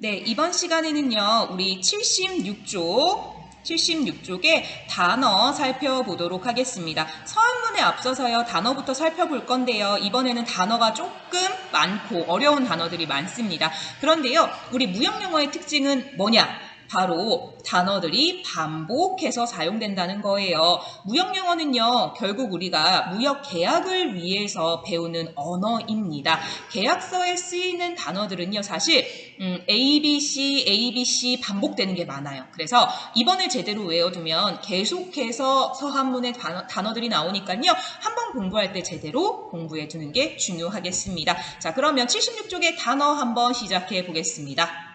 네, 이번 시간에는요, 우리 76쪽의 단어 살펴보도록 하겠습니다. 서한문에 앞서서요, 단어부터 살펴볼 건데요. 이번에는 단어가 조금 많고 어려운 단어들이 많습니다. 그런데요, 우리 무역영어의 특징은 뭐냐? 바로 단어들이 반복해서 사용된다는 거예요. 무역영어는요, 결국 우리가 무역 계약을 위해서 배우는 언어입니다. 계약서에 쓰이는 단어들은요, 사실 ABC 반복되는 게 많아요. 그래서 이번에 제대로 외워두면 계속해서 서한문의 단어들이 나오니까요, 한번 공부할 때 제대로 공부해두는 게 중요하겠습니다. 자, 그러면 76쪽의 단어 한번 시작해 보겠습니다.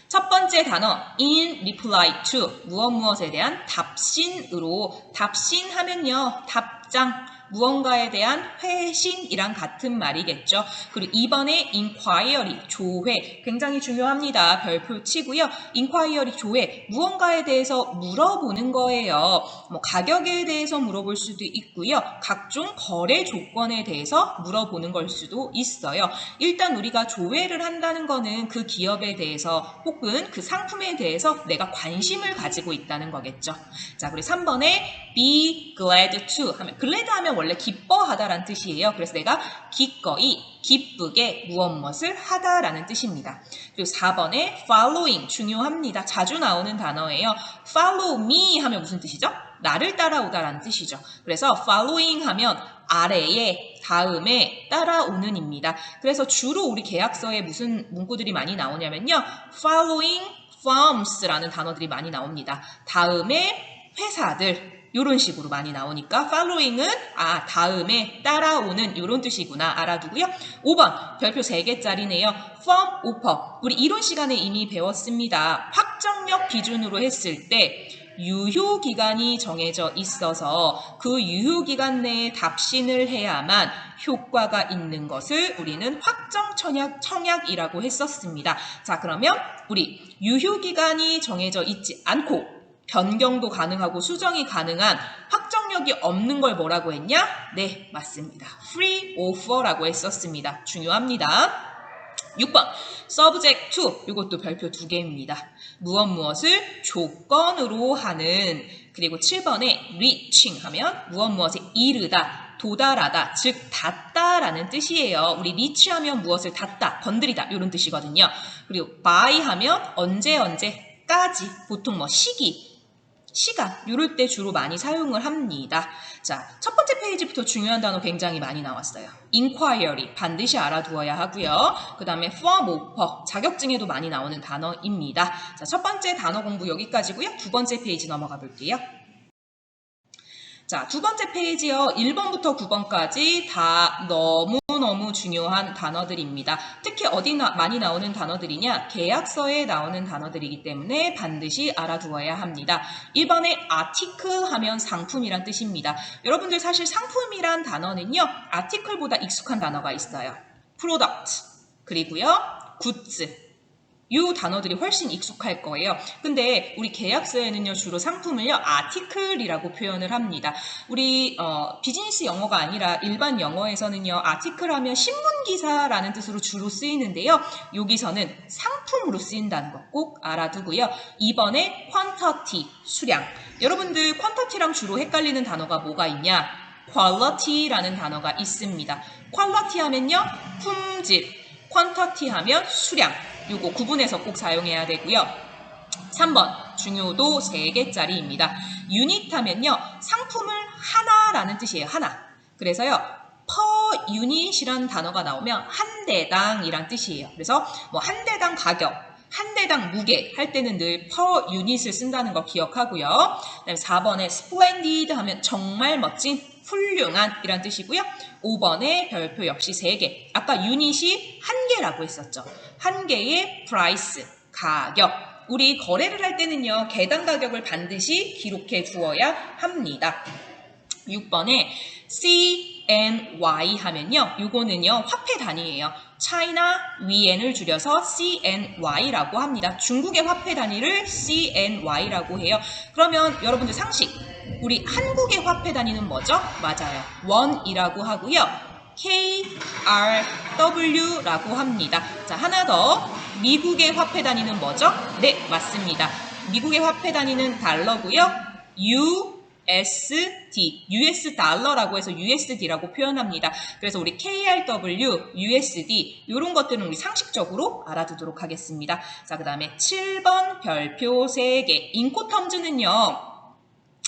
첫 번째 단어, in reply to, 무엇에 대한 답신으로, 답신하면요, 답장, 무언가에 대한 회신이랑 같은 말이겠죠. 그리고 2번에 inquiry, 조회, 굉장히 중요합니다. 별표 치고요. inquiry, 조회, 무언가에 대해서 물어보는 거예요. 뭐 가격에 대해서 물어볼 수도 있고요. 각종 거래 조건에 대해서 물어보는 걸 수도 있어요. 일단 우리가 조회를 한다는 거는 그 기업에 대해서 혹은 그 상품에 대해서 내가 관심을 가지고 있다는 거겠죠. 자, 그리고 3번에 be glad to 하면, glad 하면 원래 기뻐하다라는 뜻이에요. 그래서 내가 기꺼이, 기쁘게 무엇을 하다라는 뜻입니다. 그리고 4번에 following, 중요합니다. 자주 나오는 단어예요. follow me 하면 무슨 뜻이죠? 나를 따라오다라는 뜻이죠. 그래서 following 하면 아래에, 다음에, 따라오는입니다. 그래서 주로 우리 계약서에 무슨 문구들이 많이 나오냐면요. following firms라는 단어들이 많이 나옵니다. 다음에 회사들, 이런 식으로 많이 나오니까 following은 다음에 따라오는 이런 뜻이구나 알아두고요. 5번 별표 3개짜리네요. firm offer, 우리 이론 시간에 이미 배웠습니다. 확정력 기준으로 했을 때 유효기간이 정해져 있어서 그 유효기간 내에 답신을 해야만 효과가 있는 것을 우리는 확정 청약이라고 했었습니다. 자, 그러면 우리 유효기간이 정해져 있지 않고 변경도 가능하고 수정이 가능한 확정력이 없는 걸 뭐라고 했냐? 네, 맞습니다. free offer라고 했었습니다. 중요합니다. 6번 subject to, 이것도 별표 2개입니다. 무엇을 조건으로 하는. 그리고 7번에 reaching 하면 무엇에 이르다, 도달하다, 즉 닿다라는 뜻이에요. 우리 reach 하면 무엇을 닿다, 건드리다 이런 뜻이거든요. 그리고 by 하면 언제까지, 보통 시간, 이럴 때 주로 많이 사용을 합니다. 자, 첫 번째 페이지부터 중요한 단어 굉장히 많이 나왔어요. inquiry, 반드시 알아두어야 하고요. 그 다음에 form offer, 자격증에도 많이 나오는 단어입니다. 자, 첫 번째 단어 공부 여기까지고요. 두 번째 페이지 넘어가 볼게요. 자, 두 번째 페이지요. 1번부터 9번까지 다 너무너무 중요한 단어들입니다. 특히 어디 많이 나오는 단어들이냐? 계약서에 나오는 단어들이기 때문에 반드시 알아두어야 합니다. 1번에 article 하면 상품이란 뜻입니다. 여러분들 사실 상품이란 단어는요, article보다 익숙한 단어가 있어요. product, 그리고요, goods. 이 단어들이 훨씬 익숙할 거예요. 근데 우리 계약서에는요, 주로 상품을요, article이라고 표현을 합니다. 우리 비즈니스 영어가 아니라 일반 영어에서는요, article 하면 신문기사라는 뜻으로 주로 쓰이는데요. 여기서는 상품으로 쓰인다는 거 꼭 알아두고요. 2번에 quantity, 수량. 여러분들 quantity랑 주로 헷갈리는 단어가 뭐가 있냐? quality라는 단어가 있습니다. quality 하면요, 품질, quantity 하면 수량. 요거 구분해서 꼭 사용해야 되고요. 3번 중요도 3개짜리입니다. 유닛 하면요, 상품을 하나라는 뜻이에요. 하나. 그래서요, per unit이라는 단어가 나오면 한 대당이란 뜻이에요. 그래서 뭐 한 대당 가격, 한 대당 무게 할 때는 늘 per unit을 쓴다는 거 기억하고요. 그다음에 4번에 splendid 하면 정말 멋진, 훌륭한 이란 뜻이고요. 5번에 별표 역시 3개. 아까 유닛이 한 개라고 했었죠. 한 개의 price, 가격. 우리 거래를 할 때는요, 개당 가격을 반드시 기록해 두어야 합니다. 6번에 CNY 하면요, 요거는요, 화폐 단위예요. 차이나 위엔을 줄여서 CNY라고 합니다. 중국의 화폐 단위를 CNY라고 해요. 그러면 여러분들 상식, 우리 한국의 화폐 단위는 뭐죠? 맞아요. 원이라고 하고요. KRW라고 합니다. 자, 하나 더. 미국의 화폐 단위는 뭐죠? 네, 맞습니다. 미국의 화폐 단위는 달러고요. USD, US 달러라고 해서 USD라고 표현합니다. 그래서 우리 KRW, USD 이런 것들은 우리 상식적으로 알아두도록 하겠습니다. 자, 그 다음에 7번 별표 3개.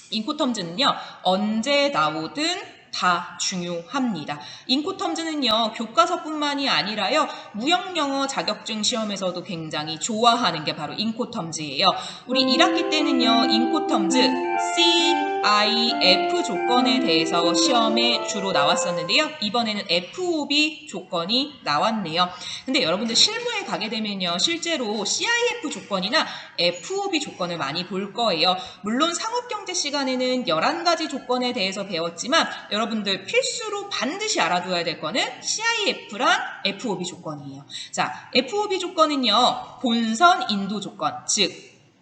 인코텀즈는요, 언제 나오든 다 중요합니다. 인코텀즈는요, 교과서뿐만이 아니라요, 무역영어 자격증 시험에서도 굉장히 좋아하는 게 바로 인코텀즈예요. 우리 1학기 때는요, 인코텀즈 CIF 조건에 대해서 시험에 주로 나왔었는데요. 이번에는 FOB 조건이 나왔네요. 근데 여러분들 실무에 가게 되면요, 실제로 CIF 조건이나 FOB 조건을 많이 볼 거예요. 물론 상업경제 시간에는 11가지 조건에 대해서 배웠지만 여러분들 필수로 반드시 알아둬야 될 거는 CIF랑 FOB 조건이에요. 자, FOB 조건은요, 본선 인도 조건, 즉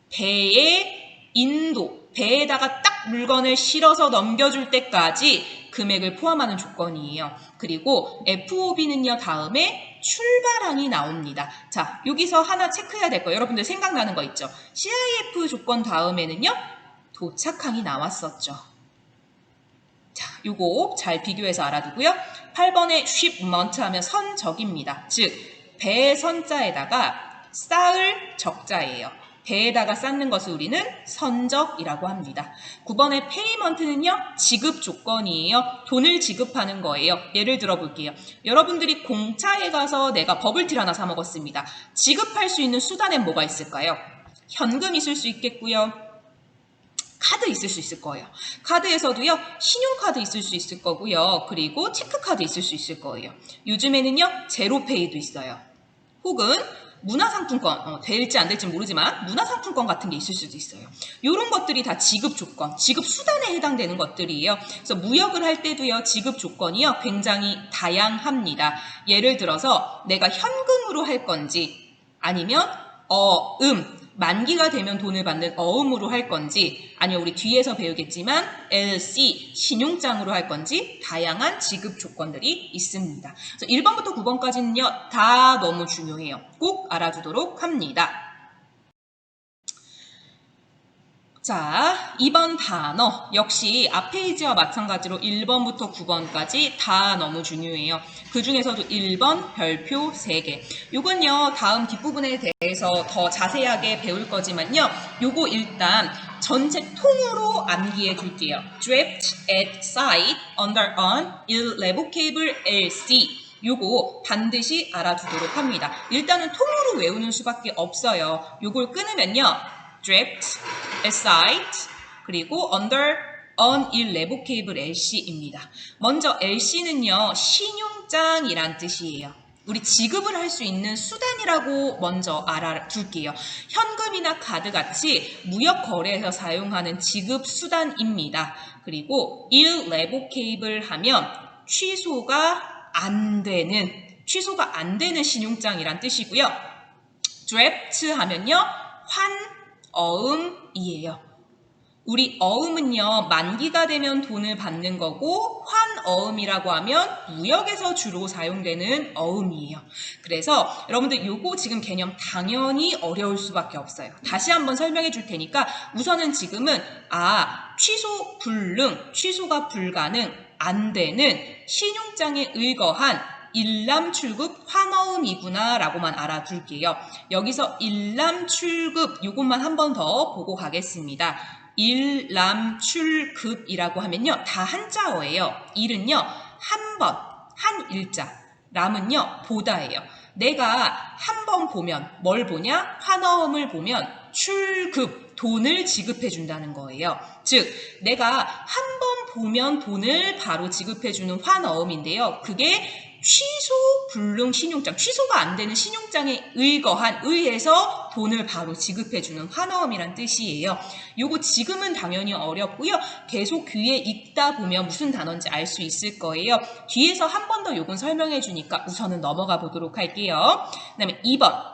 배의 인도, 배에다가 딱 물건을 실어서 넘겨줄 때까지 금액을 포함하는 조건이에요. 그리고 FOB는요, 다음에 출발항이 나옵니다. 자, 여기서 하나 체크해야 될 거예요. 여러분들 생각나는 거 있죠? CIF 조건 다음에는요, 도착항이 나왔었죠. 자, 요거 잘 비교해서 알아두고요. 8번에 shipment 하면 선적입니다. 즉, 배 선자에다가 쌓을 적자예요. 배에다가 쌓는 것을 우리는 선적이라고 합니다. 9번의 payment는요, 지급 조건이에요. 돈을 지급하는 거예요. 예를 들어 볼게요. 여러분들이 공차에 가서 내가 버블티를 하나 사 먹었습니다. 지급할 수 있는 수단엔 뭐가 있을까요? 현금 있을 수 있겠고요. 카드 있을 수 있을 거예요. 카드에서도요, 신용카드 있을 수 있을 거고요. 그리고 체크카드 있을 수 있을 거예요. 요즘에는요, 제로페이도 있어요. 혹은 문화상품권, 될지 안 될지 모르지만 문화상품권 같은 게 있을 수도 있어요. 이런 것들이 다 지급 조건, 지급 수단에 해당되는 것들이에요. 그래서 무역을 할 때도요, 지급 조건이요, 굉장히 다양합니다. 예를 들어서 내가 현금으로 할 건지 아니면 만기가 되면 돈을 받는 어음으로 할 건지 아니면 우리 뒤에서 배우겠지만 LC, 신용장으로 할 건지 다양한 지급 조건들이 있습니다. 그래서 1번부터 9번까지는요, 다 너무 중요해요. 꼭 알아두도록 합니다. 자, 2번 단어 역시 앞 페이지와 마찬가지로 1번부터 9번까지 다 너무 중요해요. 그 중에서도 1번 별표 3개. 요건요, 다음 뒷부분에 대해서 더 자세하게 배울 거지만요, 요거 일단 전체 통으로 암기해 줄게요. Draped at side under an irrevocable LC. 요거 반드시 알아두도록 합니다. 일단은 통으로 외우는 수밖에 없어요. 요걸 끊으면요, draped, aside, 그리고 under an irrevocable LC입니다. 먼저 LC는요, 신용장이란 뜻이에요. 우리 지급을 할 수 있는 수단이라고 먼저 알아둘게요. 현금이나 카드같이 무역 거래에서 사용하는 지급 수단입니다. 그리고 irrevocable 하면 취소가 안 되는 신용장이란 뜻이고요. draft 하면요, 어음이에요. 우리 어음은요, 만기가 되면 돈을 받는 거고 환어음이라고 하면 무역에서 주로 사용되는 어음이에요. 그래서 여러분들 요거 지금 개념 당연히 어려울 수밖에 없어요. 다시 한번 설명해 줄 테니까 우선은 지금은 취소 불능, 취소가 불가능, 안 되는 신용장에 의거한 일람출급 환어음이구나 라고만 알아둘게요. 여기서 일람출급 요것만 한 번 더 보고 가겠습니다. 일람출급이라고 하면요, 다 한자어예요. 일은요, 한 번, 한 일자. 람은요, 보다예요. 내가 한 번 보면 뭘 보냐? 환어음을 보면 출급, 돈을 지급해 준다는 거예요. 즉, 내가 한 번 보면 돈을 바로 지급해 주는 환어음인데요. 그게 취소 불능 신용장, 취소가 안 되는 신용장에 의해서 돈을 바로 지급해주는 환어음이란 뜻이에요. 요거 지금은 당연히 어렵고요. 계속 귀에 읽다 보면 무슨 단어인지 알 수 있을 거예요. 뒤에서 한 번 더 요건 설명해 주니까 우선은 넘어가 보도록 할게요. 그 다음에 2번.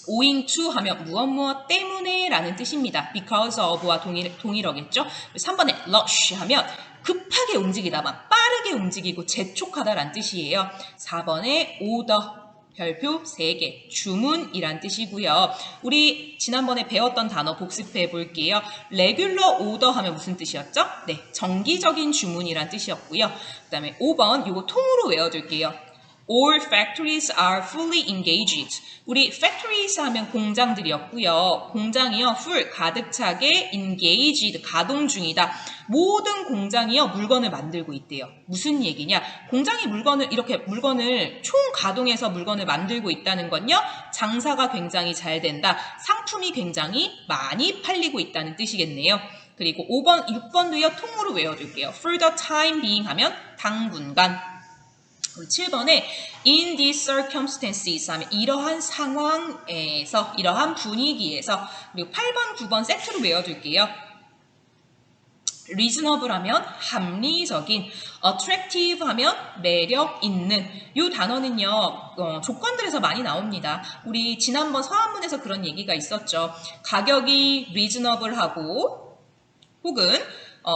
owing to 하면 무엇 때문에 라는 뜻입니다. because of와 동일어겠죠. 3번에 rush 하면 급하게 움직이다, 막 빠르게 움직이고 재촉하다란 뜻이에요. 4번에 order. 별표 3개, 주문이란 뜻이고요. 우리 지난번에 배웠던 단어 복습해 볼게요. regular order 하면 무슨 뜻이었죠? 네, 정기적인 주문이란 뜻이었고요. 그 다음에 5번, 이거 통으로 외워둘게요. All factories are fully engaged. 우리 factories 하면 공장들이었고요. 공장이요, full, 가득 차게, engaged, 가동 중이다. 모든 공장이요, 물건을 만들고 있대요. 무슨 얘기냐? 공장이 이렇게 물건을 총 가동해서 물건을 만들고 있다는 건요, 장사가 굉장히 잘 된다. 상품이 굉장히 많이 팔리고 있다는 뜻이겠네요. 그리고 5번, 6번도요, 통으로 외워둘게요. For the time being 하면 당분간. 7번에 in these circumstances 하면 이러한 상황에서, 이러한 분위기에서. 그리고 8번, 9번 세트로 외워둘게요. reasonable 하면 합리적인, attractive 하면 매력 있는. 이 단어는요, 조건들에서 많이 나옵니다. 우리 지난번 서한문에서 그런 얘기가 있었죠. 가격이 reasonable하고 혹은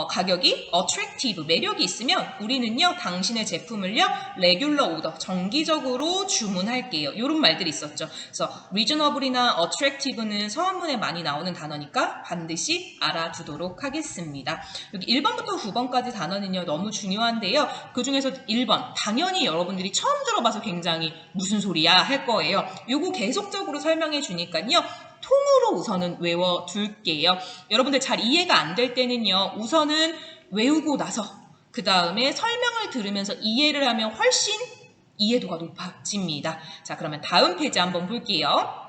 가격이 attractive, 매력이 있으면 우리는요, 당신의 제품을요, regular order, 정기적으로 주문할게요. 이런 말들이 있었죠. 그래서 reasonable이나 attractive는 서한문에 많이 나오는 단어니까 반드시 알아두도록 하겠습니다. 여기 1번부터 9번까지 단어는요, 너무 중요한데요. 그 중에서 1번, 당연히 여러분들이 처음 들어봐서 굉장히 무슨 소리야 할 거예요. 요거 계속적으로 설명해 주니까요. 통으로 우선은 외워둘게요. 여러분들 잘 이해가 안 될 때는요, 우선은 외우고 나서 그 다음에 설명을 들으면서 이해를 하면 훨씬 이해도가 높아집니다. 자, 그러면 다음 페이지 한번 볼게요.